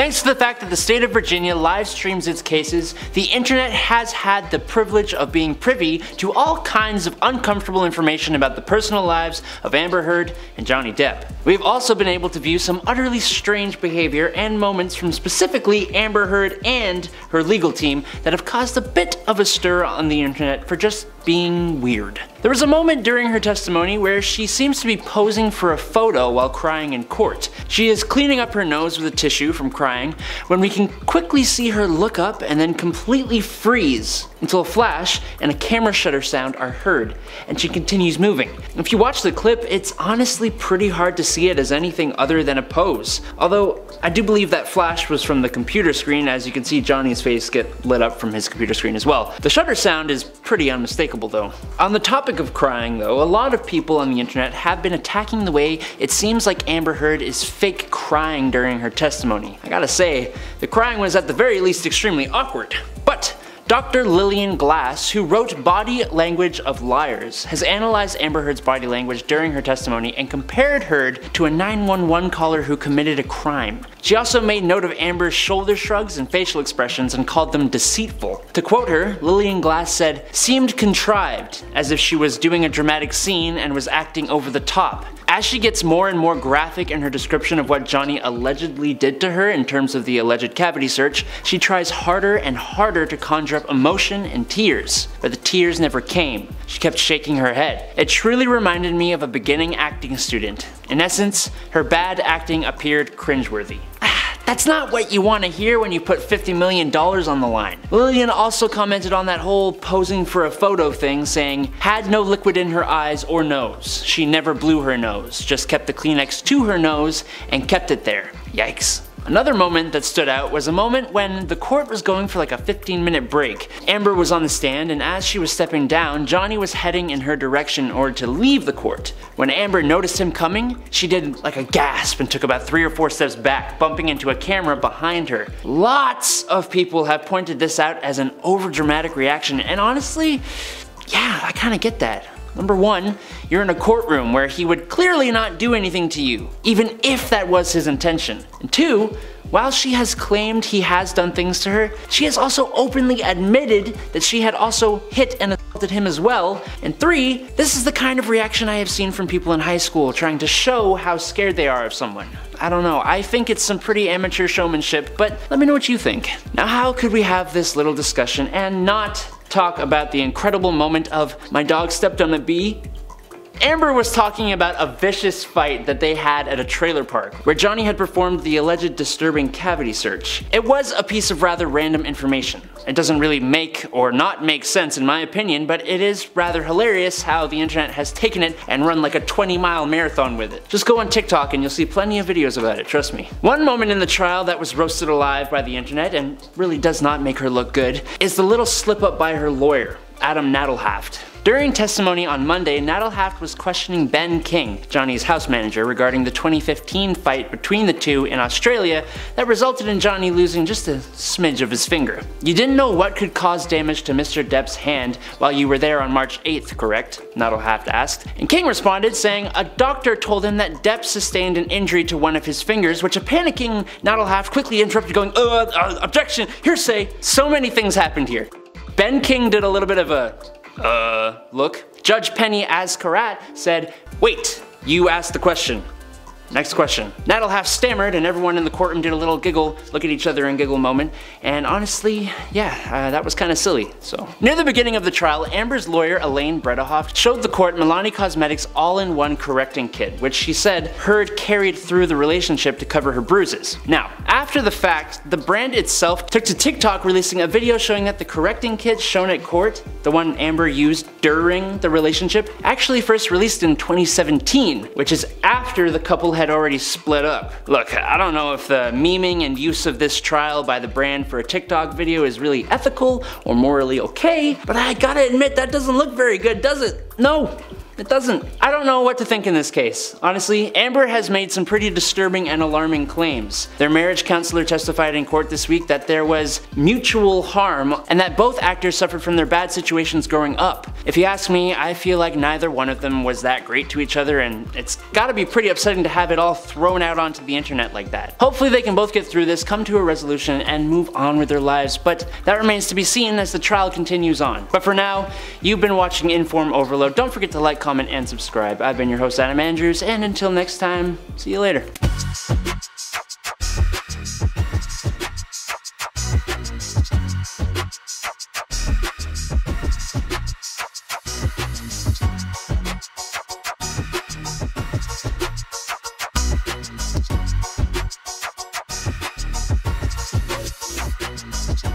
Thanks to the fact that the state of Virginia live streams its cases, the internet has had the privilege of being privy to all kinds of uncomfortable information about the personal lives of Amber Heard and Johnny Depp. We've also been able to view some utterly strange behavior and moments from specifically Amber Heard and her legal team that have caused a bit of a stir on the internet for just being weird. There was a moment during her testimony where she seems to be posing for a photo while crying in court. She is cleaning up her nose with a tissue from crying when we can quickly see her look up and then completely freeze until a flash and a camera shutter sound are heard, and she continues moving. If you watch the clip, it's honestly pretty hard to see it as anything other than a pose. Although I do believe that flash was from the computer screen, as you can see Johnny's face get lit up from his computer screen as well. The shutter sound is pretty unmistakable though. On the topic of crying though, a lot of people on the internet have been attacking the way it seems like Amber Heard is fake crying during her testimony. I gotta say, the crying was at the very least extremely awkward. But Dr. Lillian Glass, who wrote Body Language of Liars, has analyzed Amber Heard's body language during her testimony and compared Heard to a 911 caller who committed a crime. She also made note of Amber's shoulder shrugs and facial expressions and called them deceitful. To quote her, Lillian Glass said, "Seemed contrived, as if she was doing a dramatic scene and was acting over the top." As she gets more and more graphic in her description of what Johnny allegedly did to her in terms of the alleged cavity search, she tries harder and harder to conjure up emotion and tears, but the tears never came. She kept shaking her head. It truly reminded me of a beginning acting student. In essence, her bad acting appeared cringeworthy. That's not what you want to hear when you put $50 million on the line. Lillian also commented on that whole posing for a photo thing, saying, "Had no liquid in her eyes or nose. She never blew her nose, just kept the Kleenex to her nose and kept it there." Yikes. Another moment that stood out was a moment when the court was going for like a 15-minute break. Amber was on the stand, and as she was stepping down, Johnny was heading in her direction in order to leave the court. When Amber noticed him coming, she did like a gasp and took about 3 or 4 steps back, bumping into a camera behind her. Lots of people have pointed this out as an overdramatic reaction, and honestly, yeah, I kinda get that. Number one, you're in a courtroom where he would clearly not do anything to you, even if that was his intention. And two, while she has claimed he has done things to her, she has also openly admitted that she had also hit and assaulted him as well. And three, this is the kind of reaction I have seen from people in high school trying to show how scared they are of someone. I don't know, I think it's some pretty amateur showmanship, but let me know what you think. Now, how could we have this little discussion and not talk about the incredible moment of "my dog stepped on a bee"? Amber was talking about a vicious fight that they had at a trailer park, where Johnny had performed the alleged disturbing cavity search. It was a piece of rather random information. It doesn't really make or not make sense in my opinion, but it is rather hilarious how the internet has taken it and run like a 20-mile marathon with it. Just go on TikTok and you'll see plenty of videos about it, trust me. One moment in the trial that was roasted alive by the internet and really does not make her look good is the little slip up by her lawyer, Adam Nadelhaft. During testimony on Monday, Nadelhaft was questioning Ben King, Johnny's house manager, regarding the 2015 fight between the two in Australia that resulted in Johnny losing just a smidge of his finger. "You didn't know what could cause damage to Mr. Depp's hand while you were there on March 8th, correct?" Nadelhaft asked. And King responded saying a doctor told him that Depp sustained an injury to one of his fingers, which a panicking Nadelhaft quickly interrupted going, objection, hearsay. So many things happened here. Ben King did a little bit of a look. Judge Penny Azkarat said, "Wait, you asked the question. Next question." Nadelhaft stammered and everyone in the courtroom did a little giggle, look at each other and giggle moment, and honestly, yeah, that was kinda silly, so. Near the beginning of the trial, Amber's lawyer Elaine Bredehoft showed the court Milani Cosmetics all-in-one correcting kit, which she said Heard carried through the relationship to cover her bruises. Now, after the fact, the brand itself took to TikTok releasing a video showing that the correcting kit shown at court, the one Amber used during the relationship, actually first released in 2017, which is after the couple had already split up. Look, I don't know if the memeing and use of this trial by the brand for a TikTok video is really ethical or morally okay, but I gotta admit that doesn't look very good, does it? No. It doesn't. I don't know what to think in this case. Honestly, Amber has made some pretty disturbing and alarming claims. Their marriage counselor testified in court this week that there was mutual harm and that both actors suffered from their bad situations growing up. If you ask me, I feel like neither one of them was that great to each other, and it's gotta be pretty upsetting to have it all thrown out onto the internet like that. Hopefully they can both get through this, come to a resolution, and move on with their lives, but that remains to be seen as the trial continues on. But for now, you've been watching InformOverload. Don't forget to like, comment, and subscribe. I've been your host, Adam Andrews, and until next time, see you later.